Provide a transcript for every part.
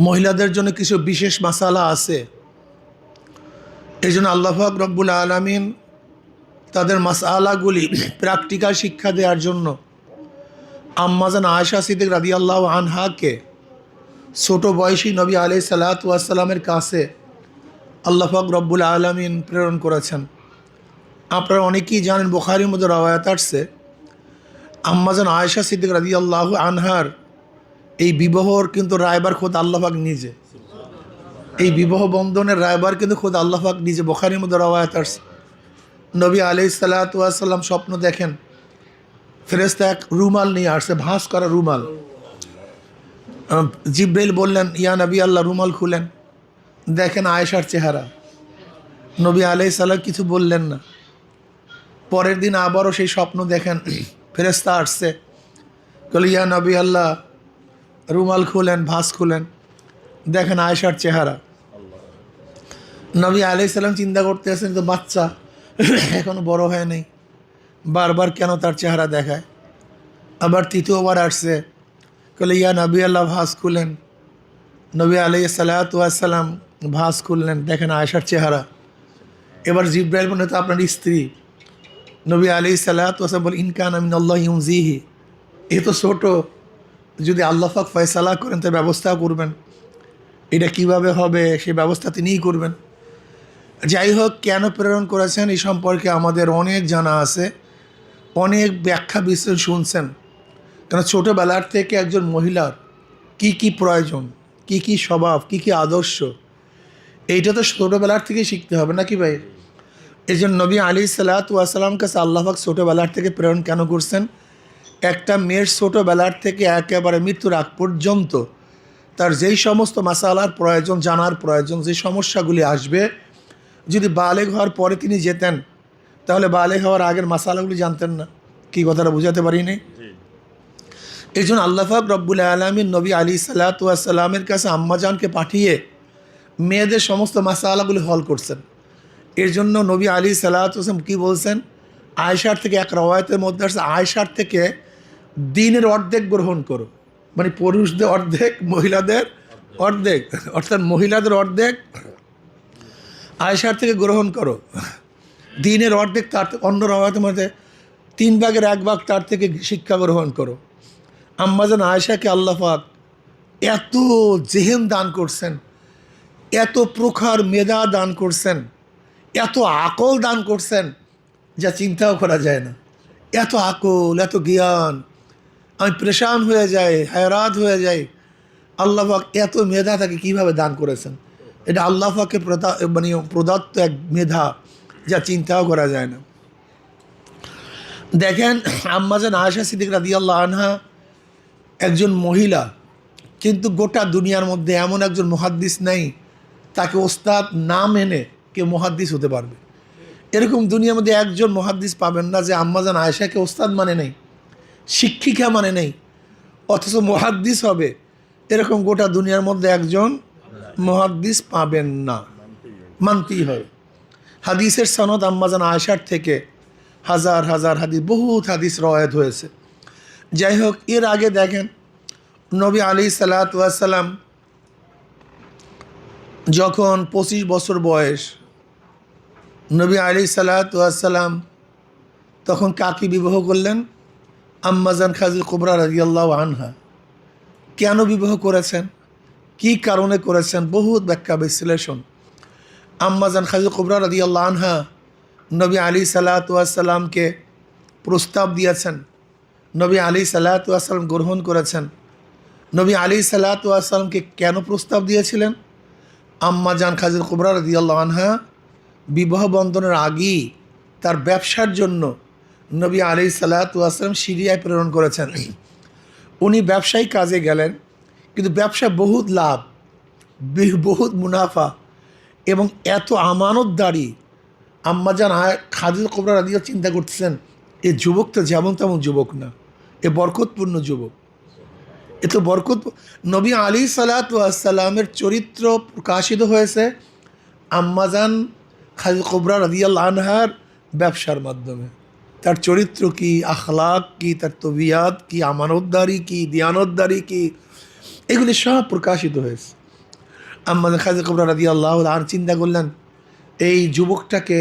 মহিলাদের জন্য কিছু বিশেষ মাসালা আছে। এই জন্য আল্লাহ পাক রব্বুল আলামিন তাদের মাসালাগুলি প্র্যাকটিক্যাল শিক্ষা দেওয়ার জন্য আম্মাজান আয়েশা সিদ্দিক রাদিয়াল্লাহু আনহাকে ছোট বয়সী নবী আলাইহিস সালাতু ওয়াস সালামের কাছে আল্লাহ পাক রব্বুল আলামিন প্রেরণ করেছেন। আপনারা অনেকেই জানেন, বুখারীর মধ্যে রওয়ায়াত আসছে, আম্মাজান আয়েশা সিদ্দিক রাদিয়াল্লাহু আনহার এই বিবাহর কিন্তু রায়বার খোদ আল্লাহ পাক নিজে। এই বিবাহ বন্ধনের রায়বার কিন্তু খোদ আল্লাহ পাক নিজে। বুখারীর মধ্যে রওয়ায়াত আসছে, নবী আলাইহিস সালাতু ওয়াস সালাম স্বপ্ন দেখেন, ফেরেশতা এক রুমাল নিয়ে আসছে, ভাঁজ করা রুমাল। জিব্রাইল বললেন, ইয়া নবী আল্লাহ, রুমাল খুলেন, দেখেন আয়েশার চেহারা। নবী আলাইহিস সালাম কিছু বললেন না। পরের দিন আবারও সেই স্বপ্ন দেখেন, ফেরেশতা আসছে, বলে ইয়া নবী আল্লাহ, রুমাল খুলেন, ভাঁজ খুলেন, দেখেন আয়েশার চেহারা। নবী আলাইহিস সালাম চিন্তা করতে আছেন, তো বাচ্চা এখনো বড় হয় নাই, বারবার কেন তার চেহারা দেখায়। আবার তৃতীয়বার আসছে, বলে ইয়া নবী আল্লাহ, ভাঁজ খুলেন। নবী আলাইহিস সালাতু ওয়াস সালাম ভাঁজ খুললেন, দেখেন আয়েশার চেহারা। এবার জিব্রাইল বলেন, তো আপনার স্ত্রী। নবী আলাইহিস সালাতু ওয়াস সালাম বলে, ইনকানা মিনাল্লাহি ইউনজিহি, এ তো ছোট, যদি আল্লাহ পাক ফয়সালা করেন তার ব্যবস্থা করবেন, এটা কিভাবে হবে সেই ব্যবস্থা তিনিই করবেন। যাই হোক, কেন প্রেরণ করেছেন এই সম্পর্কে আমাদের অনেক জানা আছে, অনেক ব্যাখ্যা বিশ্লেষণ শুনছেন। কারণ ছোটোবেলার থেকে একজন মহিলার কি কি প্রয়োজন, কি কি স্বভাব, কি কি আদর্শ, এইটা তো ছোটোবেলার থেকে শিখতে হবে নাকি ভাই। এই জন্য নবী আলাইহিস সালাতু ওয়াস সালাম কাছে আল্লাহ পাক ছোটোবেলার থেকে প্রেরণ কেন করছেন? একটা মেয়ের ছোটোবেলার থেকে একেবারে মৃত্যুর আগ পর্যন্ত তার যেই সমস্ত মাসালার প্রয়োজন, জানার প্রয়োজন, যে সমস্যাগুলি আসবে, যদি বালেগ হওয়ার পরে তিনি যেতেন, তাহলে বালেগ হওয়ার আগের মাসালাগুলি জানতেন না। কি কথাটা বুঝাতে পারিনি? এই জন্য আল্লাহ পাক রব্বুল আলামিন নবী আলাইহিস সালাতু ওয়াস সালামের কাছে আম্মাজানকে পাঠিয়ে মেয়েদের সমস্ত মাসালাগুলি হল করছেন। এর জন্য নবী আলাইহিস সালাতু ওয়াস সালাম কী বলছেন? আয়েশার থেকে, এক রওয়ায়াতের মধ্যে আসছে, আয়েশার থেকে দিনের অর্ধেক গ্রহণ করো, মানে পুরুষদের অর্ধেক, মহিলাদের অর্ধেক, অর্থাৎ মহিলাদের অর্ধেক আয়েশার থেকে গ্রহণ করো, দিনের অর্ধেক তার, অন্য রওয়ায়াতের মধ্যে 1/3 তার থেকে শিক্ষা গ্রহণ করো। আম্মাজান আয়েশাকে আল্লাহ পাক এত জেহেন দান করছেন, এত প্রখর মেধা দান করছেন, এত আকল দান করছেন, যা চিন্তাও করা যায় না। এত আকল, এত জ্ঞান, আমি পরেশান হয়ে যাই, হায়রাত হয়ে যাই। আল্লাহ পাক এত মেধা তাকে কীভাবে দান করেছেন? এটা আল্লাহ পাকের প্রদত্ত এক মেধা, যা চিন্তাও করা যায় না। দেখেন, আম্মাজান আয়েশা সিদ্দিক রাদিয়াল্লাহু আনহা একজন মহিলা, কিন্তু গোটা দুনিয়ার মধ্যে এমন একজন মুহাদ্দিস নেই তাকে ওস্তাদ না মেনে কেউ মুহাদ্দিস হতে পারবে। এরকম দুনিয়ার মধ্যে একজন মুহাদ্দিস পাবেন না যে আম্মাজান আয়েশাকে ওস্তাদ মানে নেই, শিক্ষিকা মানে নেই, অথচ মুহাদ্দিস হবে। এরকম গোটা দুনিয়ার মধ্যে একজন মুহাদ্দিস পাবেন না, মানতেই হয়। হাদিসের সনদ আম্মাজান আয়েশার থেকে হাজার হাজার হাদিস, বহুত হাদিস রওয়ায়াত হয়েছে। যাই হোক, এর আগে দেখেন, নবী আলাইহিস সালাতু ওয়াস সালাম যখন 25 বছর বয়স, নবী আলাইহিস সালাতু ওয়াস সালাম তখন কাকে বিবাহ করলেন? আম্মাজান খাদিজা কুবরা রাদিয়াল্লাহু আনহা। কেন বিবাহ করেছেন, কি কারণে করেছেন, বহুত ব্যাখ্যা বিশ্লেষণ। আম্মাজান খাদিজা কুবরা রাদিয়াল্লাহু আনহা নবী আলাইহিস সালাতু ওয়াস সালামকে প্রস্তাব দিয়েছেন, নবী আলাইহিস সালাতু ওয়াস সালাম গ্রহণ করেছেন। নবী আলাইহিস সালাতু ওয়াস সালামকে কেন প্রস্তাব দিয়েছিলেন? আম্মাজান খাদিজা কুবরা রাদিয়াল্লাহু আনহা বিবাহ বন্ধনের আগেই তার ব্যবসার জন্য নবী আলাইহিস সালাতু ওয়াস সালাম সিরিয়ায় প্রেরণ করেছেন। উনি ব্যবসায়ী কাজে গেলেন, কিন্তু ব্যবসা বহুত লাভ, বহুত মুনাফা, এবং এত আমানতদারি। আম্মাজান খাদিজা কুবরা রাদিয়াল্লাহু চিন্তা করতেছেন, এ যুবক তো যেমন তেমন যুবক না, এ বরকতপূর্ণ যুবক, এ তো বরকত। নবী আলাইহিস সালাতু ওয়াস সালামের চরিত্র প্রকাশিত হয়েছে আম্মাজান খাদিজা কুবরা রাদিয়াল্লাহু আনহার ব্যবসার মাধ্যমে। তার চরিত্র কি, আখলাক কি, তার তবিয়াত কি, আমানতদারি কি, দিয়ানতদারি কি, এগুলি সব প্রকাশিত হয়েছে। আম্মাজান খাদিজা কুবরা রাদিয়াল্লাহু আনহা চিন্তা করলেন এই যুবকটাকে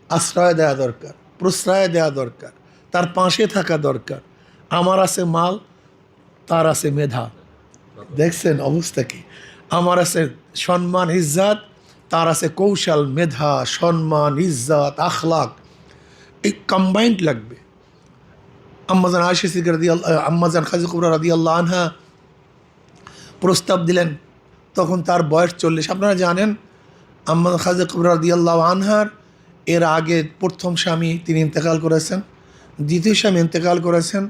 আশ্রয় দেওয়া দরকার, প্রশ্রয় দেওয়া দরকার, তার পাশে থাকা দরকার। আমার আছে মাল, তার আছে মেধা। দেখছেন অবস্থা কি? আমার আছে সম্মান ইজ্জত, তার আছে কৌশল, মেধা, সম্মান, ইজ্জত, আখলাক, এই কম্বাইন্ড লাগবে। আম্মাজান আয়েশা সিদ্দিকা আম্মাজান খাদিজা কুবরা রাদিয়াল্লাহু আনহা প্রস্তাব দিলেন। তখন তার বয়স 40। আপনারা জানেন আম্মাজান খাদিজা কুবরা রাদিয়াল্লাহু আনহার এর আগে প্রথম স্বামী তিনি ইন্তেকাল করেছেন, দ্বিতীয় স্বামী ইন্তেকাল করেছেন।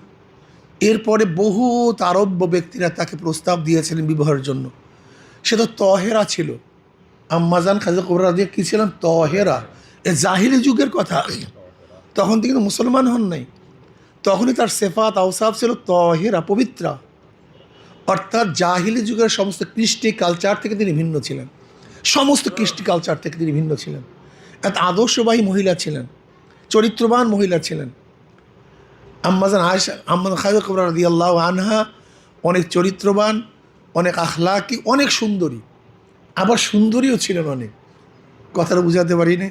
এরপরে বহুত আরব্য ব্যক্তিরা তাকে প্রস্তাব দিয়েছিলেন বিবাহের জন্য। সে তো তহেরা ছিল। আম্মাজান খাদিজা কুবরা রাদিয়া কী ছিলেন? তহেরা। এ জাহিলি যুগের কথা, তখন তিনি মুসলমান হন নাই। তখনই তার সেফাত আওসাফ ছিল তহেরা, পবিত্রা। অর্থাৎ জাহিলি যুগের সমস্ত কৃষ্টি কালচার থেকে তিনি ভিন্ন ছিলেন, সমস্ত কৃষ্টি কালচার থেকে তিনি ভিন্ন ছিলেন। এক আদর্শবাহী মহিলা ছিলেন, চরিত্রবান মহিলা ছিলেন। আম্মাজান আয়েশা আম্মাজান খাদিজা কুবরা রাদিয়াল্লাহু আনহা অনেক চরিত্রবান, অনেক আখলাকি, অনেক সুন্দরী, আবার সুন্দরীও ছিলেন অনেক। কথাটা বুঝাতে পারিনি।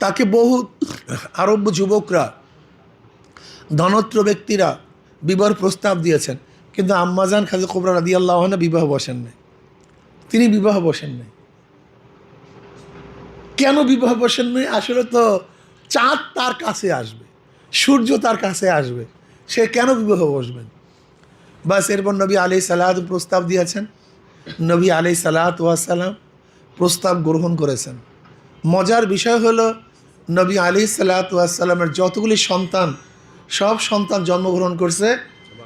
তাকে বহু আরব্য যুবকরা, ধনত্র ব্যক্তিরা বিবাহের প্রস্তাব দিয়েছেন, কিন্তু আম্মাজান খাদিজা কুবরা রাদিয়াল্লাহু আনহা বিবাহ বসেন নাই। তিনি বিবাহ বসেন নাই। কেন বিবাহ বসেন নাই? আসলে তো চাঁদ তার কাছে আসবে, সূর্য তার কাছে আসবে, সে কেন বিবাহ বসবেন? বাস এরপর নবী আলাইহিস সালাত প্রস্তাব দিয়েছেন। নবী আলাইহিস সালাত ওয়াস সালাম প্রস্তাব গ্রহণ করেছেন। মজার বিষয় হলো নবী আলাইহিস সালাত ওয়াস সালামের যতগুলি সন্তান, সব সন্তান জন্মগ্রহণ করছে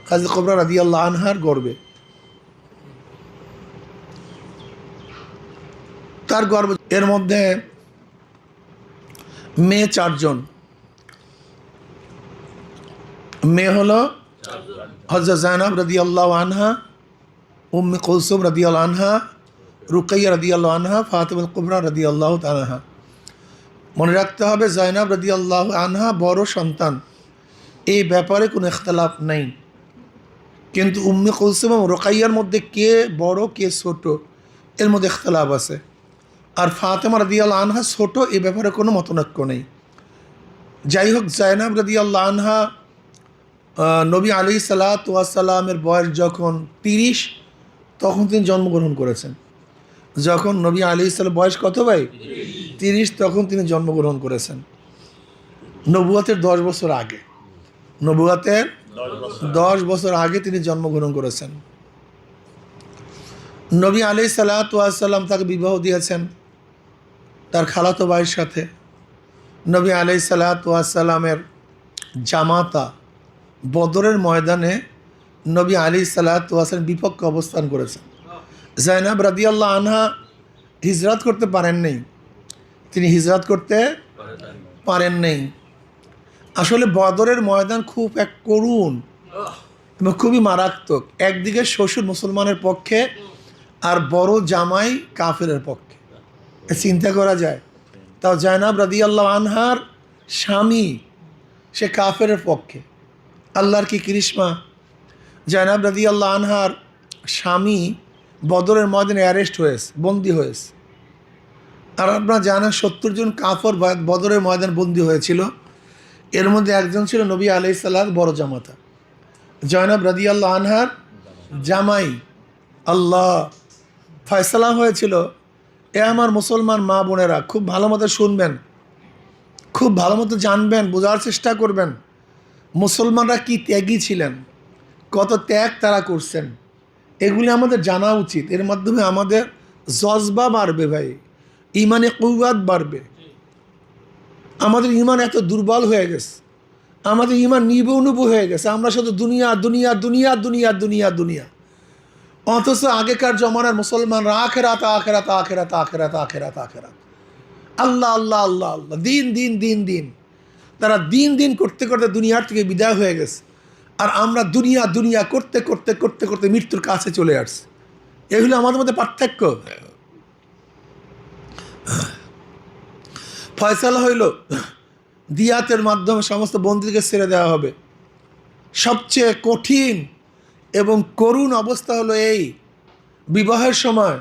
খাদিজা কুবরা রাদিয়াল্লাহু আনহার গর্ভে। তার গর্ভ, এর মধ্যে মেয়ে 4 জন। মেয়ে হলো হযরত যায়েনব রাদিয়াল্লাহু আনহা, উম্মে কুলসুম রাদিয়াল্লাহু আনহা, রুকাইয়া রাদিয়াল্লাহু আনহা, ফাতিমা কুবরা রাদিয়াল্লাহু আনহা। মনে রাখতে হবে যায়েনব রাদিয়াল্লাহু আনহা বড় সন্তান, এই ব্যাপারে কোনো ইখতিলাফ নেই। কিন্তু উম্মে কুলসুম এবং রুকাইয়ার মধ্যে কে বড় কে ছোট, এর মধ্যে ইখতিলাফ আছে। আর ফাতিমা রাদিয়াল্লাহু আনহা ছোট, এ ব্যাপারে কোনো মতনৈক্য নেই। যাই হোক, যায়েনব রাদিয়াল্লাহু আনহা নবী আলাইহিস সালাতু ওয়াস সালামের বয়স যখন 30, তখন তিনি জন্মগ্রহণ করেছেন। যখন নবী আলাইহিস সালাম বয়স কত ভাই? 30, তখন তিনি জন্মগ্রহণ করেছেন। নবুয়তের 10 বছর আগে, নবুয়তের 10 বছর আগে তিনি জন্মগ্রহণ করেছেন। নবী আলাইহিস সালাতু ওয়াস সালাম তাকে বিবাহ দিয়েছেন তার খালাতো ভাইয়ের সাথে। নবী আলাইহিস সালাতু ওয়াস সালামের জামাতা বদরের ময়দানে নবী আলাইহিস সালাতু ওয়াস সালামের বিপক্ষে অবস্থান করেছেন। যায়েনব রাদিয়াল্লাহু আনহা হিজরত করতে পারেন নাই, তিনি হিজরত করতে পারেন নাই। আসলে বদরের ময়দান খুব এক করুণ এবং খুবই মারাত্মক। একদিকে শ্বশুর মুসলমানের পক্ষে আর বড় জামাই কাফেরের পক্ষে, চিন্তা করা যায়। তাও যায়েনব রাদিয়াল্লাহু আনহার স্বামী সে কাফেরের পক্ষে। আল্লাহর কি করিশ্মা! যায়েনব রাদিয়াল্লাহু আনহার স্বামী বদরের ময়দানে অ্যারেস্ট হয়েছে, বন্দী হয়েছে। আর আপনারা জানেন 70 জন কাফর বদরের ময়দান বন্দী হয়েছিল। এর মধ্যে একজন ছিল নবী আলাইহিস সালাত বড় জামাতা, যায়েনব রাদিয়াল্লাহু আনহার জামাই। আল্লাহ ফয়সালা হয়েছিল, এ আমার মুসলমান মা বোনেরা খুব ভালো মতো শুনবেন, খুব ভালো মতো জানবেন, বোঝার চেষ্টা করবেন। মুসলমানরা কি ত্যাগী ছিলেন, কত ত্যাগ তারা করছেন, এগুলি আমাদের জানা উচিত। এর মাধ্যমে আমাদের জজবা বাড়বে ভাই, ইমানে কুওয়াত বাড়বে। আমাদের ইমান এত দুর্বল হয়ে গেছে, আমাদের ইমান নিবু হয়ে গেছে। আমরা শুধু দুনিয়া দুনিয়া দুনিয়া দুনিয়া দুনিয়া দুনিয়া, অথচ আগেকার জমানার মুসলমানরা আখেরাত আখেরাত আখেরাত আখেরাত আখেরাত আখেরাত, আল্লাহ আল্লাহ আল্লাহ আল্লাহ, দিন দিন দিন দিন। তারা দিন দিন করতে করতে দুনিয়ার থেকে বিদায় হয়ে গেছে। আর আমরা দুনিয়া দুনিয়া করতে করতে করতে করতে মৃত্যুর কাছে চলে আসছি। এগুলো আমাদের মধ্যে পার্থক্য। ফয়সালা হইল দিয়াতের মাধ্যমে সমস্ত বন্দীকে ছেড়ে দেওয়া হবে। সবচেয়ে কঠিন এবং করুণ অবস্থা হলো এই, বিবাহের সময়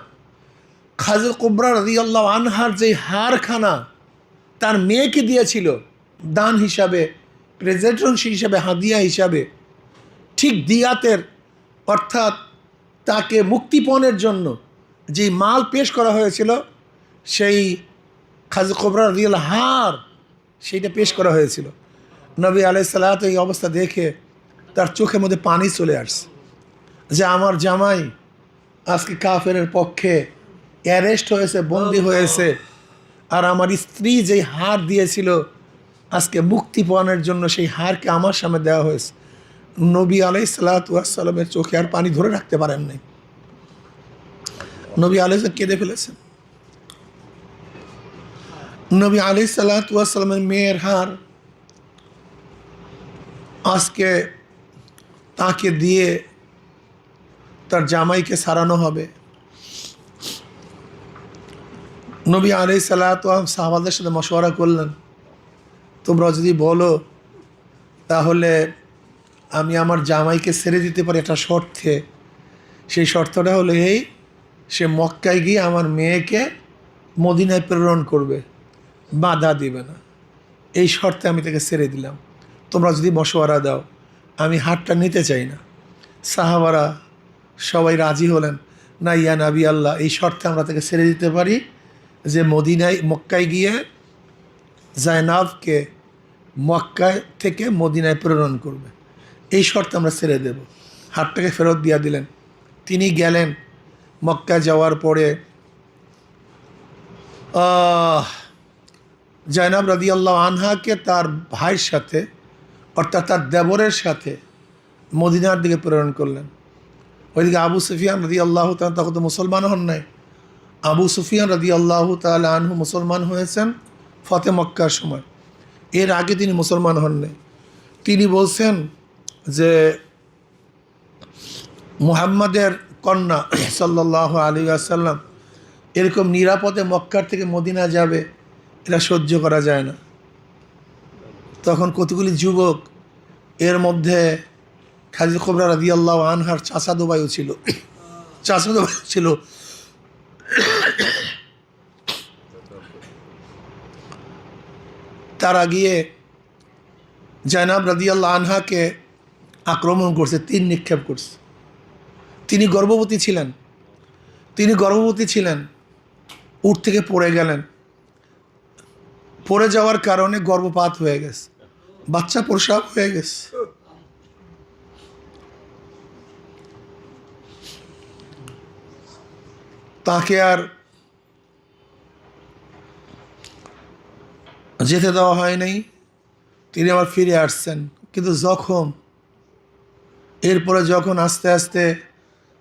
খাজা কুবরা রাদিয়াল্লাহু আনহার যে হারখানা তার মেয়েকে দিয়েছিল দান হিসাবে, প্রেজেন্টেশন হিসাবে, হাদিয়া হিসাবে, ঠিক দিয়াতের অর্থাৎ তাকে মুক্তিপণের জন্য যে মাল পেশ করা হয়েছিল, সেই খাজা কুবরা রাদিয়াল্লাহু হার সেইটা পেশ করা হয়েছিল। নবী আলাইহিস সালাত এই অবস্থা দেখে তার চোখের মধ্যে পানি চলে আসছে যে আমার জামাই আজকে কাফেরের পক্ষে অ্যারেস্ট হয়েছে, বন্দী হয়েছে, আর আমার স্ত্রী যেই হার দিয়েছিল আজকে মুক্তিপণের জন্য সেই হারকে আমার সামনে দেওয়া হয়েছে। নবী আলাইহিস সালাতু ওয়াস সালামের চোখে আর পানি ধরে রাখতে পারেন নাই। নবী আলাইহিস সালাম কেঁদে ফেলেছেন। নবী আলাইহিস সালাতু ওয়াস সালামের মেয়ের হার আজকে তাকে দিয়ে তার জামাইকে সারানো হবে। নবী আলাইহিস সালাতু ওয়াস সালাম সাহাবাদের সাথে মশওয়ারা করলেন, তোমরা যদি বলো তাহলে আমি আমার জামাইকে ছেড়ে দিতে পারি একটা শর্তে। সেই শর্তটা হলো এই, সে মক্কায় গিয়ে আমার মেয়েকে মদিনায় প্রেরণ করবে, বাধা দিবে না। এই শর্তে আমি তাকে ছেড়ে দিলাম, তোমরা যদি মশওয়ারা দাও। আমি হারটা নিতে চাই না। সাহাবারা সবাই রাজি হলেন, না ইয়া নবী আল্লাহ, এই শর্তে আমরা তাকে ছেড়ে দিতে পারি যে মক্কায় গিয়ে জায়নাবকে মক্কায় থেকে মদিনায় প্রেরণ করবে, এই শর্তে আমরা ছেড়ে দেব। হারটাকে ফেরত দিয়া দিলেন। তিনি গেলেন। মক্কা যাওয়ার পরে জায়নাব রাদিয়াল্লাহু আনহাকে তার ভাইয়ের সাথে অর্থাৎ তার দেবরের সাথে মদিনার দিকে প্রেরণ করলেন। ওইদিকে আবু সুফিয়ান রাদিয়াল্লাহু তাআলা তখন তো মুসলমান হন নাই। আবু সুফিয়ান রাদিয়াল্লাহু তাআলা আনহু মুসলমান হয়েছেন ফতে মক্কার সময়। এর আগে তিনি মুসলমান হন নাই। তিনি বলছেন যে মুহাম্মাদের কন্যা সাল্লাল্লাহু আলাইহি ওয়াসাল্লাম এরকম নিরাপদে মক্কার থেকে মদিনা যাবে, এটা সহ্য করা যায় না। তখন কতগুলি যুবক, এর মধ্যে খাজা কুবরা রাদিয়াল্লাহু আনহার চাচাতো ভাইও ছিল, তারা গিয়ে জায়নাব রাদিয়াল্লাহু আনহাকে আক্রমণ করছে, তীর নিক্ষেপ করছে। তিনি গর্ভবতী ছিলেন, উট থেকে পড়ে গেলেন। পড়ে যাওয়ার কারণে গর্ভপাত হয়ে গেছে, বাচ্চা প্রসব হয়ে গেছে। তাকে আর যেতে দেওয়া হয় নাই। তিনি আবার ফিরে আসছেন, কিন্তু এরপরে যখন আস্তে আস্তে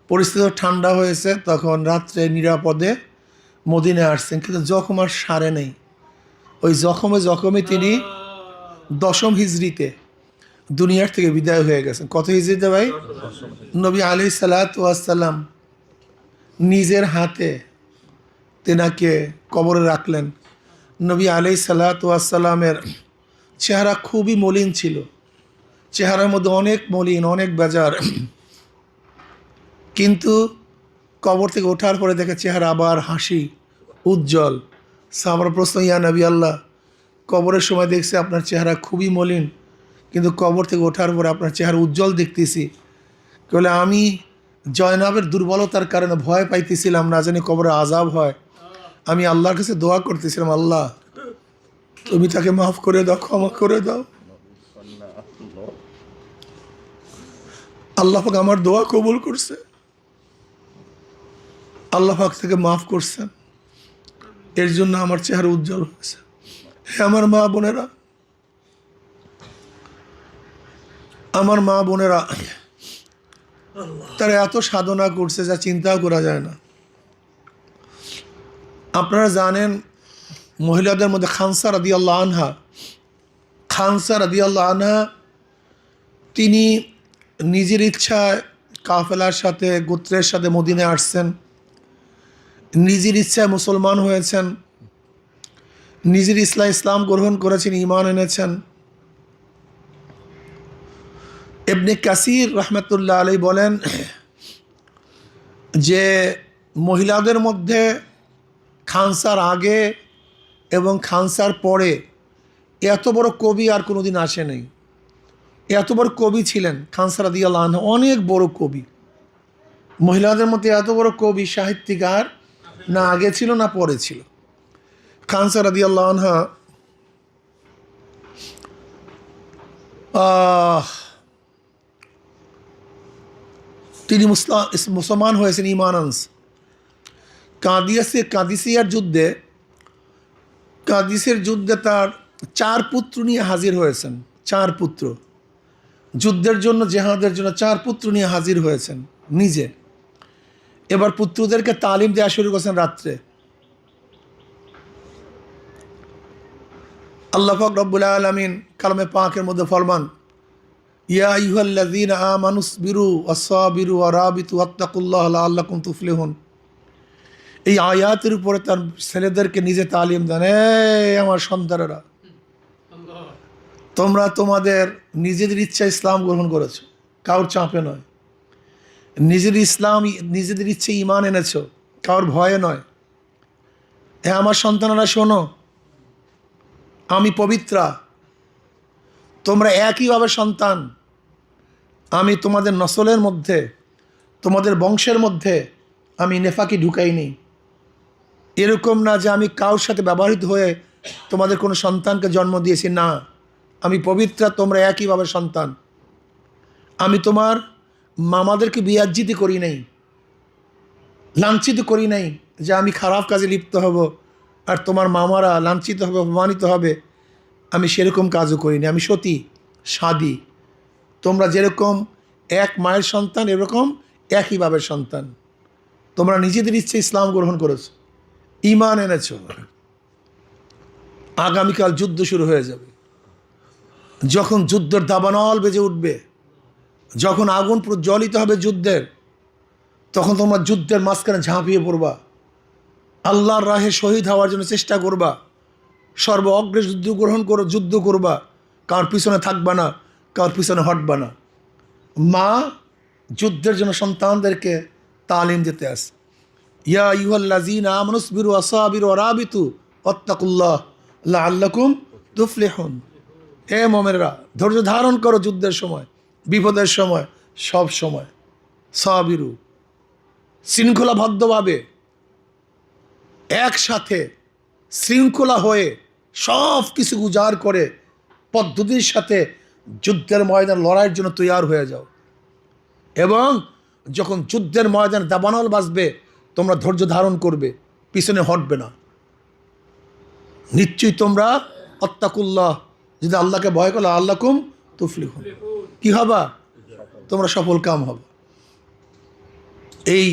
পরিস্থিতি ঠান্ডা হয়েছে, তখন রাত্রে নিরাপদে মদিনায় আসছেন, কিন্তু জখম আর সারে নেই। ওই জখমে তিনি 10ম হিজরিতে দুনিয়ার থেকে বিদায় হয়ে গেছেন। কত হিজরিতে ভাই? নবী আলাইহিস সালাতু ওয়াস সালাম নিজের হাতে তেনাকে কবরে রাখলেন। নবী আলাইহিস সালাতু ওয়াস সালামের চেহারা খুবই মলিন ছিল, চেহারার মধ্যে অনেক মলিন, অনেক বেজার, কিন্তু কবর থেকে ওঠার পরে দেখে চেহারা আবার হাসি, উজ্জ্বল। সাহাবার প্রশ্ন, ইয়া নবী আল্লাহ, কবরের সময় দেখছি আপনার চেহারা খুবই মলিন, কিন্তু কবর থেকে ওঠার পরে আপনার চেহারা উজ্জ্বল দেখতেছি। বলে, আমি জয়নাবের দুর্বলতার কারণে ভয় পাইতেছিলাম, না জানি কবরে আযাব হয়। আমি আল্লাহর কাছে দোয়া করতেছিলাম, আল্লাহ তুমি তাকে মাফ করে দাও, ক্ষমা করে দাও। আল্লাহ পাক আমার দোয়া কবুল করছে, আল্লাহ পাক থেকে মাফ করছেন, এর জন্য আমার চেহারা উজ্জ্বল হয়েছে। হে আমার মা বোনেরা, তারা এত সাধনা করছে যা চিন্তাও করা যায় না। আপনারা জানেন, মহিলাদের মধ্যে খানসা রাদিয়াল্লাহু আনহা তিনি নিজের ইচ্ছায় কাফেলার সাথে, গোত্রের সাথে মদিনায় আসছেন, নিজের ইচ্ছায় মুসলমান হয়েছেন, নিজের ইসলাম গ্রহণ করেছেন, ঈমান এনেছেন। ইবনে কাসির রাহমাতুল্লাহ আলাইহি বলেন, যে মহিলাদের মধ্যে খানসার আগে এবং খানসার পরে এত বড় কবি আর কোনোদিন আসে নাই। এত বড় কবি ছিলেন খানসা রাদিয়াল্লাহু আনহা, অনেক বড় কবি। মহিলাদের মধ্যে এত বড় কবি সাহিত্যিকার না আগে ছিল না পরে ছিল। খানসা রাদিয়াল্লাহু আনহা তিনি মুসলমান হয়েছেন ঈমান আনছে। কাদিসিয়ার যুদ্ধে, কাদিসের যুদ্ধে তার 4 পুত্র নিয়ে হাজির হয়েছেন। 4 পুত্র যুদ্ধের জন্য, জেহাদের জন্য 4 পুত্র নিয়ে হাজির হয়েছেন নিজে। এবার পুত্রদেরকে তালিম দেওয়া শুরু করেছেন রাত্রে। আল্লাহ পাক রব্বুল আলামিন কালামে পাকের মধ্যে ফরমান, ইয়া আইয়ুহাল্লাযীনা আমানুসবিরু ওয়াসসাবিরু ওয়ারাবিতু ওয়াত্তাকুল্লাহ লাআল্লাকুম তুফলিহুন। এই আয়াতের উপরে তার ছেলেদেরকে নিজে তালিম দেন, আমার সন্তানেরা, তোমরা তোমাদের নিজেদের ইচ্ছা ইসলাম গ্রহণ করেছো, কারোর চাপে নয়। নিজেদের ইচ্ছে ঈমান এনেছো, কারোর ভয়ে নয়। আমার সন্তানেরা শোনো, আমি পবিত্রা, তোমরা একইভাবে সন্তান। আমি তোমাদের নসলের মধ্যে, তোমাদের বংশের মধ্যে আমি নেফাকি ঢুকাইনি। এরকম না যে আমি কারোর সাথে ব্যবহৃত হয়ে তোমাদের কোনো সন্তানকে জন্ম দিয়েছি, না, আমি পবিত্রা, তোমরা একইভাবে সন্তান। আমি তোমার মামাদেরকে বিয়াজ্জিত করি নাই, লাঞ্ছিত করি নাই যে আমি খারাপ কাজে লিপ্ত হব আর তোমার মামারা লাঞ্ছিত হবে, অপমানিত হবে। আমি সেরকম কাজও করিনি। আমি সতী, সাদী। তোমরা যেরকম এক মায়ের সন্তান, এরকম একইভাবে সন্তান। তোমরা নিজেদের ইচ্ছে ইসলাম গ্রহণ করেছো, ঈমান এনেছো। আগামীকাল যুদ্ধ শুরু হয়ে যাবে। যখন যুদ্ধের দাবানল বেজে উঠবে, যখন আগুন প্রজ্বলিত হবে যুদ্ধের, তখন তোমরা যুদ্ধের মাঝখানে ঝাঁপিয়ে পড়বা, আল্লাহর রাহে শহীদ হওয়ার জন্য চেষ্টা করবা, সর্ব অগ্রে যুদ্ধ করবা, কার পিছনে থাকবা না, কার পিছনে হটবা না। মা যুদ্ধের জন্য সন্তানদেরকে তালিম দিতে আসে, ইয়া আইয়ুহাল্লাযীনা আমানুসবিরু ওয়াসাবিরু ওয়ারাবিতু ওয়াত্তাকুল্লাহ লাআল্লাকুম তুফলিহুন। হে মুমিনরা, ধৈর্য ধারণ করো যুদ্ধের সময়, বিপদের সময়, সব সময়। সাবিরু, শৃঙ্খলাবদ্ধভাবে, একসাথে শৃঙ্খলা হয়ে সব কিছু উজাড় করে পদ্ধতির সাথে যুদ্ধের ময়দান লড়াইয়ের জন্য তৈয়ার হয়ে যাও। এবং যখন যুদ্ধের ময়দান দাবানল বাজবে, তোমরা ধৈর্য ধারণ করবে, পিছনে হটবে না। নিশ্চয়ই তোমরা ওয়াত্তাকুল্লাহ, যদি আল্লাহকে ভয় করো, আল্লাকুম তুফলিহুন, কি হবা? তোমরা সফল কাম হবে। এই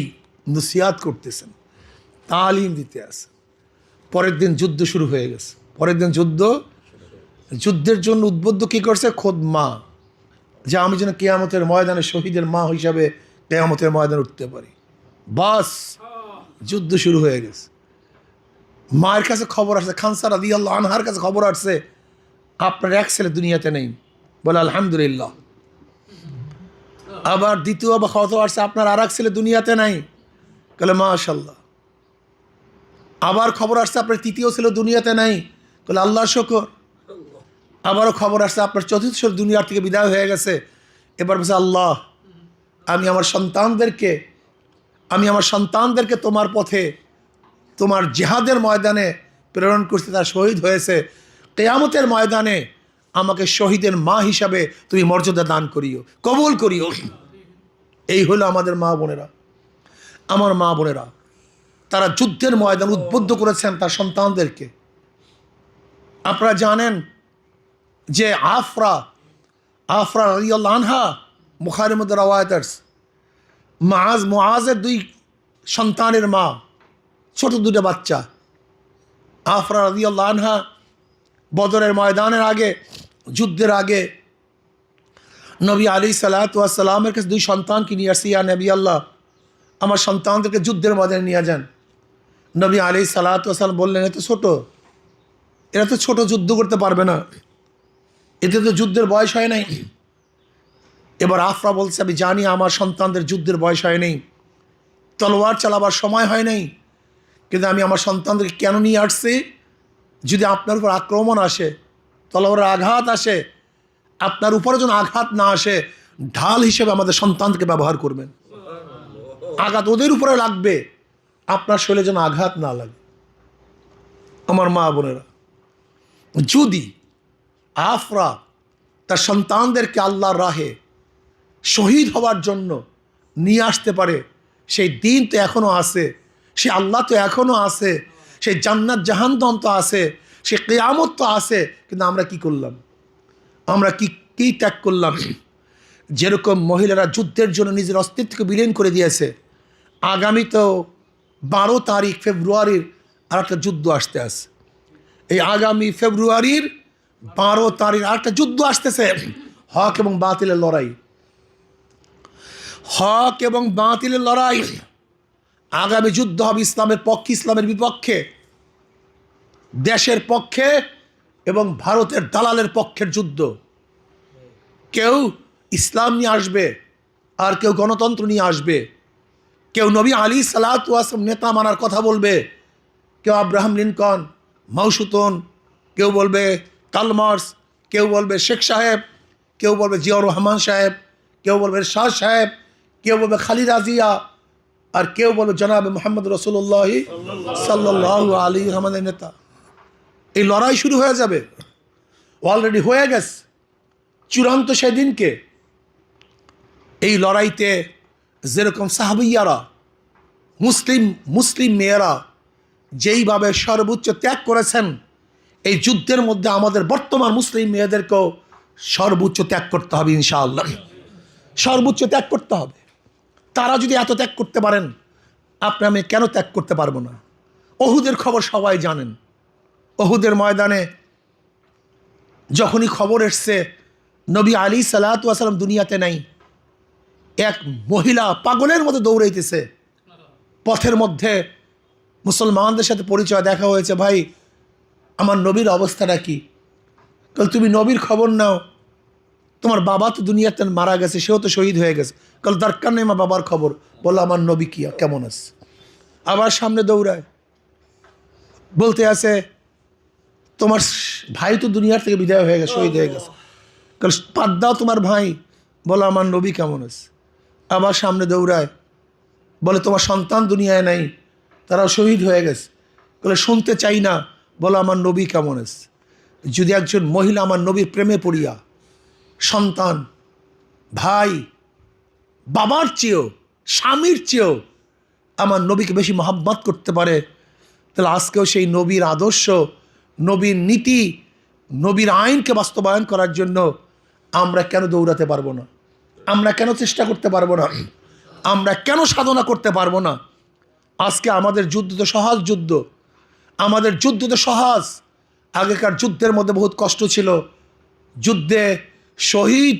নসিহাত করতেছেন, তালিম দিতে আসে। পরের দিন যুদ্ধ শুরু হয়ে গেছে। পরের দিন যুদ্ধের জন্য উদ্বুদ্ধ কী করছে? খোদ মা, যে আমি যেন কিয়ামতের ময়দানে শহীদের মা হিসাবে কিয়ামতের ময়দানে উঠতে পারি। বাস, যুদ্ধ শুরু হয়ে গেছে। মায়ের কাছে খবর আসছে, খানসা রাদিয়াল্লাহু আনহার কাছে খবর আসছে, আপনার এক ছেলে দুনিয়াতে নেই। বলে আলহামদুলিল্লাহ। আবার দ্বিতীয় বা খবর আসছে, আপনার আর এক ছেলে দুনিয়াতে নাই। বলে মাশাল্লাহ। আবার খবর আসছে, আপনার তৃতীয় ছেলে দুনিয়াতে নাই। বলে আল্লাহর শুকর। আবারও খবর আসছে, আপনার চতুর্থ ছেলে দুনিয়ার থেকে বিদায় হয়ে গেছে। এবার বলছে, আল্লাহ, আমি আমার সন্তানদেরকে তোমার পথে, তোমার জিহাদের ময়দানে প্রেরণ করতে, তার শহীদ হয়েছে। কিয়ামতের ময়দানে আমাকে শহীদের মা হিসাবে তুমি মর্যাদা দান করিও, কবুল করিও। এই হলো আমাদের মা বোনেরা। আমার মা বোনেরা, তারা যুদ্ধের ময়দান উদ্বুদ্ধ করেছেন তার সন্তানদেরকে। আপনারা জানেন যে আফরা রাদিয়াল্লাহু আনহা, বুখারীর মধ্যে রওয়ায়াত আছে, মুআজের 2 সন্তানের মা, ছোট 2টা বাচ্চা। আফরা রাদিয়াল্লাহু আনহা বদরের ময়দানের আগে, যুদ্ধের আগে নবী আলাইহিসসালাতু ওয়াসসালামের কাছে 2 সন্তানকে নিয়ে আসছে, ইয়া নবী আল্লাহ, আমার সন্তানদেরকে যুদ্ধের ময়দানে নিয়ে যান। নবী আলাইহিসসালাতু ওয়াসসালাম বললেন, এরা তো ছোট, যুদ্ধ করতে পারবে না, এতে তো যুদ্ধের বয়স হয় নাই। এবার আফরা বলছে, আমি জানি আমার সন্তানদের যুদ্ধের বয়স হয় নাই, তলোয়ার চালাবার সময় হয় নাই, কিন্তু আমি আমার সন্তানদেরকে কেন নিয়ে আসছি? যদি আপনার উপর আক্রমণ আসে, তলোয়ারের আঘাত আসে, আপনার উপরে যেন আঘাত না আসে, ঢাল হিসেবে আমাদের সন্তানকে ব্যবহার করবেন। আঘাত ওদের উপরে লাগবে, আপনার শরীরে যেন আঘাত না লাগে। আমার মা বোনেরা, যদি আফরা তার সন্তানদেরকে আল্লাহর রাহে শহীদ হওয়ার জন্য নিয়ে আসতে পারে, সেই দিন তো এখনও আছে, সে আল্লাহ তো এখনও আছে, সেই জান্নাত জাহান্নাম তো আছে, সে কিয়ামত তো আছে, কিন্তু আমরা কি করলাম? আমরা কি ত্যাগ করলাম? যেরকম মহিলারা যুদ্ধের জন্য নিজের অস্তিত্বকে বিলীন করে দিয়েছে, আগামী তো 12 তারিখ ফেব্রুয়ারির আর একটা যুদ্ধ আসতে আছে। এই আগামী ফেব্রুয়ারির 12 তারিখ আর একটা যুদ্ধ আসতেছে, হক এবং বাতিলের লড়াই। হক এবং বাতিলের লড়াই। আগামী যুদ্ধ হবে ইসলামের পক্ষে, ইসলামের বিপক্ষে, দেশের পক্ষে এবং ভারতের দালালের পক্ষের যুদ্ধ। কেউ ইসলাম নিয়ে আসবে আর কেউ গণতন্ত্র নিয়ে আসবে। কেউ নবী আলী সালাতু ওয়াস সালাম নেতা মানার কথা বলবে, কেউ আব্রাহাম লিঙ্কন, মাউসুতুন, কেউ বলবে কার্ল মার্কস, কেউ বলবে শেখ সাহেব, কেউ বলবে জিয়াউর রহমান সাহেব, কেউ বলবে শাহ সাহেব, কেউ বলবে খালিদা জিয়া, আর কেউ বলবে জনাবে মোহাম্মদ রসুল্লাহ সাল্লাল্লাহু আলাইহি আমাদের নেতা। এই লড়াই শুরু হয়ে যাবে, অলরেডি হয়ে গেছে, চূড়ান্ত সেদিনকে। এই লড়াইতে যেরকম সাহাবিয়ারা, মুসলিম মেয়েরা যেইভাবে সর্বোচ্চ ত্যাগ করেছেন, এই যুদ্ধের মধ্যে আমাদের বর্তমান মুসলিম মেয়েদেরকেও সর্বোচ্চ ত্যাগ করতে হবে ইনশাআল্লাহ। সর্বোচ্চ ত্যাগ করতে হবে। তারা যদি এত ত্যাগ করতে পারেন, আপনি আমি কেন ত্যাগ করতে পারবো না? ওহুদের খবর সবাই জানেন। ওহুদের ময়দানে যখনই খবর এসছে নবী আলী সালাতু ওয়াস সালাম দুনিয়াতে নাই, এক মহিলা পাগলের মতো দৌড়াইতেছে পথের মধ্যে। মুসলমানদের সাথে পরিচয়, দেখা হয়েছে, ভাই আমার নবীর অবস্থাটা কি? কাল তুমি নবীর খবর নাও, তোমার বাবা তো দুনিয়াতে মারা গেছে, সেও তো শহীদ হয়ে গেছে, কাল দরকার নেই আমার বাবার খবর, বলো আমার নবী কি কেমন আছে। আবার সামনে দৌড়ায়, বলতে আছে তোমার ভাই তো দুনিয়ার থেকে বিদায় হয়ে গেছে, শহীদ হয়ে গেছে, কাল পাত দাও তোমার ভাই, বলো আমার নবী কেমন আছে। আবার সামনে দৌড়ায়, বলে তোমার সন্তান দুনিয়ায় নাই, তারাও শহীদ হয়ে গেছে, বলে শুনতে চাই না, বলো আমার নবী কেমন আছে। যদি একজন মহিলা আমার নবীর প্রেমে পড়িয়া সন্তান, ভাই, বাবার চেয়েও, স্বামীর চেয়েও আমার নবীকে বেশি মহাব্বত করতে পারে, তাহলে আজকেও সেই নবীর আদর্শ, নবীর নীতি, নবীর আইনকে বাস্তবায়ন করার জন্য আমরা কেন দৌড়াতে পারবো না? আমরা কেন চেষ্টা করতে পারবো না? আমরা কেন সাধনা করতে পারবো না? আজকে আমাদের যুদ্ধ তো সহজ যুদ্ধ, আমাদের যুদ্ধ তো সহজ। আগেকার যুদ্ধের মধ্যে বহুত কষ্ট ছিল, যুদ্ধে শহীদ,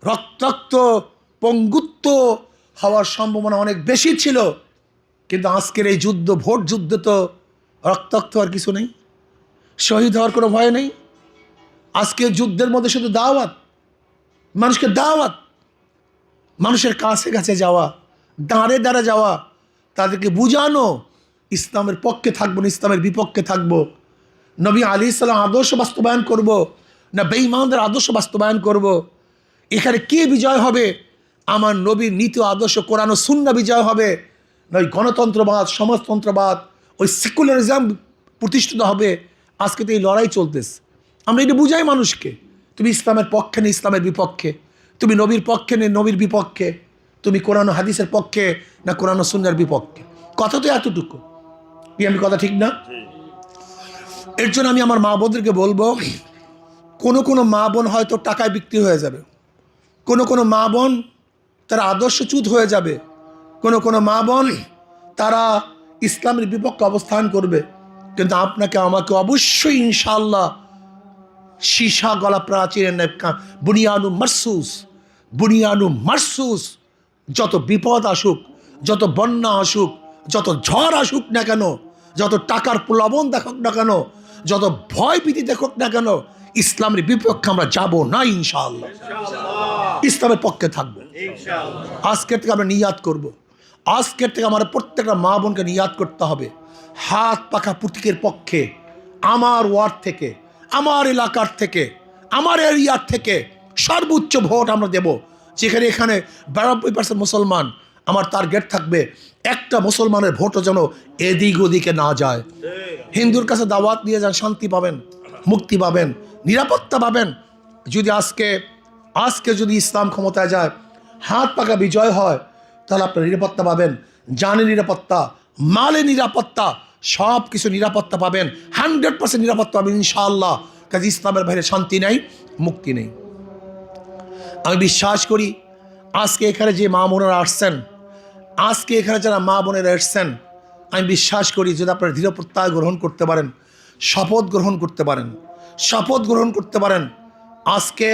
রক্তাক্ত, পঙ্গুত্ব হওয়ার সম্ভাবনা অনেক বেশি ছিল। কিন্তু আজকের এই যুদ্ধ, ভোট যুদ্ধ, তো রক্তাক্ত হওয়ার কিছু নেই, শহীদ হওয়ার কোনো ভয় নেই। আজকের যুদ্ধের মধ্যে শুধু দাওয়াত, মানুষকে দাওয়াত, মানুষের কাছে কাছে যাওয়া, দাঁড়ে দাঁড়ে যাওয়া, তাদেরকে বুঝানো ইসলামের পক্ষে থাকবো না ইসলামের বিপক্ষে থাকবো, নবী আলী ইসলাম আদর্শ বাস্তবায়ন করব না বেঈমানদের আদর্শ বাস্তবায়ন করব। এখানে কে বিজয় হবে? আমার নবীর নীতি আদর্শ কোরআন ও সুন্নাহ বিজয় হবে, নয় গণতন্ত্রবাদ, সমাজতন্ত্রবাদ, ওই সেকুলারিজম প্রতিষ্ঠিত হবে। আজকে তো এই লড়াই চলতেছে। আমরা এটা বুঝাই মানুষকে, তুমি ইসলামের পক্ষে নেই ইসলামের বিপক্ষে, তুমি নবীর পক্ষে নেই নবীর বিপক্ষে, তুমি কোরআন ও হাদিসের পক্ষে না কোরআন ও সুন্নাহর বিপক্ষে। কথা তো এতটুকু, কি আমি কথা ঠিক না? এর জন্য আমি আমার মা বোনদেরকে বলবো, কোনো মা বোন হয়তো টাকায় বিক্রি হয়ে যাবে, কোনো মা বোন তারা আদর্শচ্যুত হয়ে যাবে, কোনো মা বোন তারা ইসলামের বিপক্ষে অবস্থান করবে, কিন্তু আপনাকে আমাকে অবশ্যই ইনশাআল্লাহ সীসা গলা প্রাচীরের বুনিয়ানু মারসুস, যত বিপদ আসুক, যত বন্যা আসুক, যত ঝড় আসুক না কেন, যত টাকার প্রলোভন দেখুক না কেন, যত ভয় ভীতি দেখুক না কেন, ইসলামের বিপক্ষে আমরা যাব না ইনশাআল্লাহ, ইসলামের পক্ষে থাকবো। আজকের থেকে আমরা নিয়াত করব, আজকের থেকে আমার প্রত্যেকটা মা বোনকে নিয়াত করতে হবে, হাত পাখা প্রতীকের পক্ষে আমার ওয়ার্ড থেকে, আমার এলাকার থেকে, আমার এরিয়ার থেকে সর্বোচ্চ ভোট আমরা দেব। যেখানে এখানে 92% মুসলমান, আমার টার্গেট থাকবে একটা মুসলমানের ভোটও যেন এদিক ওদিকে না যায়। হিন্দুর কাছে দাওয়াত নিয়ে যান, শান্তি পাবেন, মুক্তি পাবেন, নিরাপত্তা পাবেন। যদি আজকে যদি ইসলাম ক্ষমতায় যায়, হাত পাকা বিজয় হয়, তাহলে আপনার নিরাপত্তা পাবেন, জানের নিরাপত্তা, মালে নিরাপত্তা, সব কিছু নিরাপত্তা পাবেন, 100% নিরাপত্তা পাবেন ইনশাআল্লাহ। কাজে ইসলামের বাইরে শান্তি নেই, মুক্তি নেই। আমি বিশ্বাস করি আজকে এখানে যে মা বোনেরা আসছেন, আজকে এখানে যারা মা বোনেরা এসছেন, আমি বিশ্বাস করি যদি আপনারা দৃঢ় প্রত্যয় গ্রহণ করতে পারেন, শপথ গ্রহণ করতে পারেন, শপথ গ্রহণ করতে পারেন। আজকে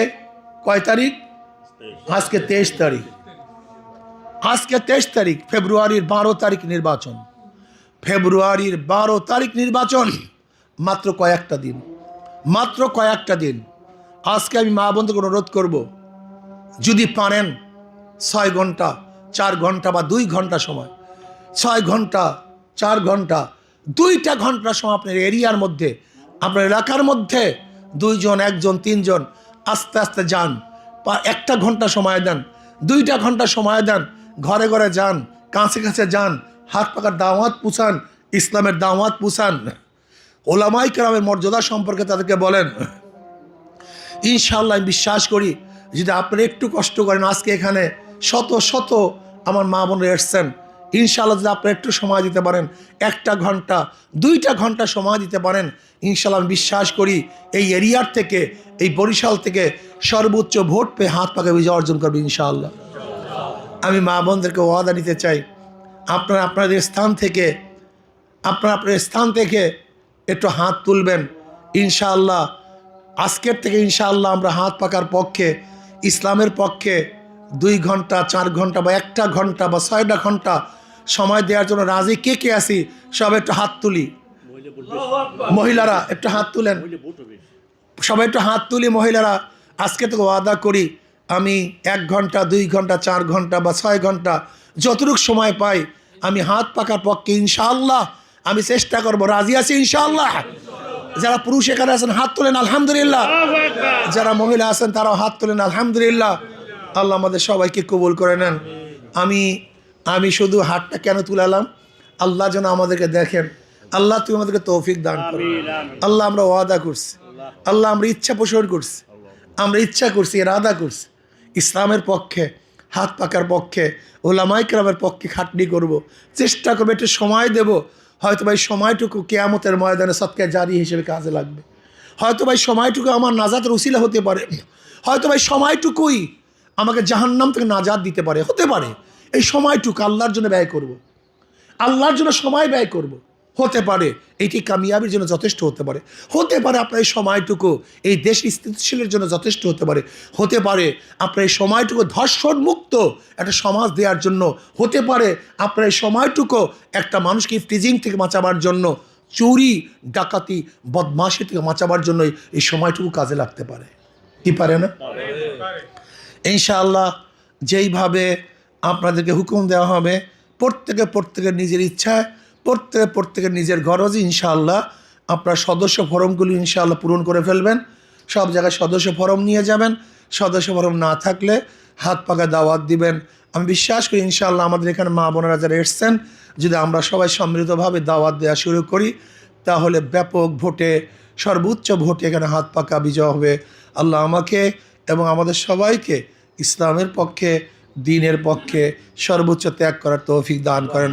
কয় তারিখ? আজকে 23 তারিখ। আজকে 23 তারিখ, ফেব্রুয়ারির 12 তারিখ নির্বাচন। ফেব্রুয়ারির 12 তারিখ নির্বাচন, মাত্র কয়েকটা দিন, মাত্র কয়েকটা দিন। আজকে আমি মা বোনকে অনুরোধ করব, যদি পারেন 6 ঘন্টা 4 ঘন্টা বা 2 ঘন্টা সময়, 6 ঘন্টা 4 ঘন্টা 2টা ঘন্টা সময় আপনার এরিয়ার মধ্যে, আপনার এলাকার মধ্যে 2 জন 1 জন 3 জন আস্তে আস্তে যান, 1টা ঘন্টা সময় দেন, 2টা ঘন্টা সময় দেন, ঘরে ঘরে যান, কাছে কাছে যান, হাত পাকার দাওয়াত পুষান, ইসলামের দাওয়াত পুষান, ওলামাই কেরামের মর্যাদা সম্পর্কে তাদেরকে বলেন। ইনশাআল্লাহ আমি বিশ্বাস করি যদি আপনারা একটু কষ্ট করেন, আজকে এখানে শত শত আমার মা বোনেরা এসছেন, ইনশাআল্লাহ যদি আপনারা একটু সময় দিতে পারেন, 1টা ঘন্টা 2টা ঘন্টা সময় দিতে পারেন, ইনশাআল্লাহ আমি বিশ্বাস করি এই এরিয়ার থেকে, এই বরিশাল থেকে সর্বোচ্চ ভোট পেয়ে হাত পাকা বিজয় অর্জন করবে ইনশাআল্লাহ। আমি মা বোনদেরকে ওয়াদা নিতে চাই, আপনারা আপনাদের স্থান থেকে, আপনার স্থান থেকে একটু হাত তুলবেন ইনশাআল্লাহ। আজকের থেকে ইনশাআল্লাহ আমরা হাত পাকার পক্ষে, ইসলামের পক্ষে 2 ঘন্টা 4 ঘন্টা বা 1টা ঘন্টা বা 6টা ঘন্টা সময় দেওয়ার জন্য রাজি। কে কে আছি সবাই একটু হাত তুলি, মহিলারা একটু হাত তুলেন, সবাই একটু হাত তুলি মহিলারা। আজকে থেকে ওয়াদা করি আমি 1 ঘন্টা 2 ঘন্টা 4 ঘন্টা বা 6 ঘন্টা যতটুকু সময় পাই আমি হাত পাকার পক্ষে ইনশাআল্লাহ আমি চেষ্টা করব। রাজি আছি ইনশাআল্লাহ? যারা পুরুষ এখানে আছেন হাত তোলেন আলহামদুলিল্লাহ, যারা মহিলা আছেন তারাও হাত তোলেন আলহামদুলিল্লাহ। আল্লাহ আমাদের সবাইকে কবুল করে নেন। আমি শুধু হাতটা কেন তুলালাম, আল্লাহ যেন আমাদেরকে দেখেন। আল্লাহ তুমি আমাদেরকে তৌফিক দান করো। আল্লাহ আমরা ওয়াদা করছি, আল্লাহ আমরা ইচ্ছা পোষণ করছি, আমরা ইচ্ছা করছি, ইরাদা করছি ইসলামের পক্ষে, হাত পাকার পক্ষে, ওলামায়ে কেরামের পক্ষে খাটনি করব, চেষ্টা করবো, একটু সময় দেব। হয়তো ভাই সময়টুকু কিয়ামতের ময়দানে সদকা জারি হিসেবে কাজে লাগবে, হয়তো ভাই সময়টুকু আমার নাজাতের উসিলা হতে পারে, হয়তো ভাই সময়টুকুই আমাকে জাহান্নাম থেকে নাজাত দিতে পারে, হতে পারে। এই সময়টুকু আল্লাহর জন্য ব্যয় করব, আল্লাহর জন্য সময় ব্যয় করব, হতে পারে এটি কামিয়াবির জন্য যথেষ্ট হতে পারে। হতে পারে আপনার এই সময়টুকু এই দেশ স্থিতিশীলের জন্য যথেষ্ট হতে পারে। হতে পারে আপনার এই সময়টুকু ধর্ষণ মুক্ত একটা সমাজ দেওয়ার জন্য। হতে পারে আপনার এই সময়টুকু একটা মানুষকে ফ্রিজিং থেকে বাঁচাবার জন্য, চুরি ডাকাতি বদমাশি থেকে বাঁচাবার জন্য এই সময়টুকু কাজে লাগতে পারে। কি পারে না? ইনশাআল্লাহ যেইভাবে আপনাদেরকে হুকুম দেওয়া হবে, প্রত্যেকের নিজের ইচ্ছায়, প্রত্যেকের নিজের গরজে ইনশাআল্লাহ আপনার সদস্য ফরমগুলি ইনশাআল্লাহ পূরণ করে ফেলবেন। সব জায়গায় সদস্য ফরম নিয়ে যাবেন, সদস্য ফরম না থাকলে হাত পাকা দাওয়াত দিবেন। আমি বিশ্বাস করি ইনশাআল্লাহ আমাদের এখানে মা বোনেরা যারা এসছেন, যদি আমরা সবাই সম্মিলিতভাবে দাওয়াত দেওয়া শুরু করি তাহলে ব্যাপক ভোটে, সর্বোচ্চ ভোটে এখানে হাত পাকা বিজয় হবে। আল্লাহ আমাকে এবং আমাদের সবাইকে ইসলামের পক্ষে, দ্বীনের পক্ষে সর্বোচ্চ ত্যাগ করার তৌফিক দান করেন।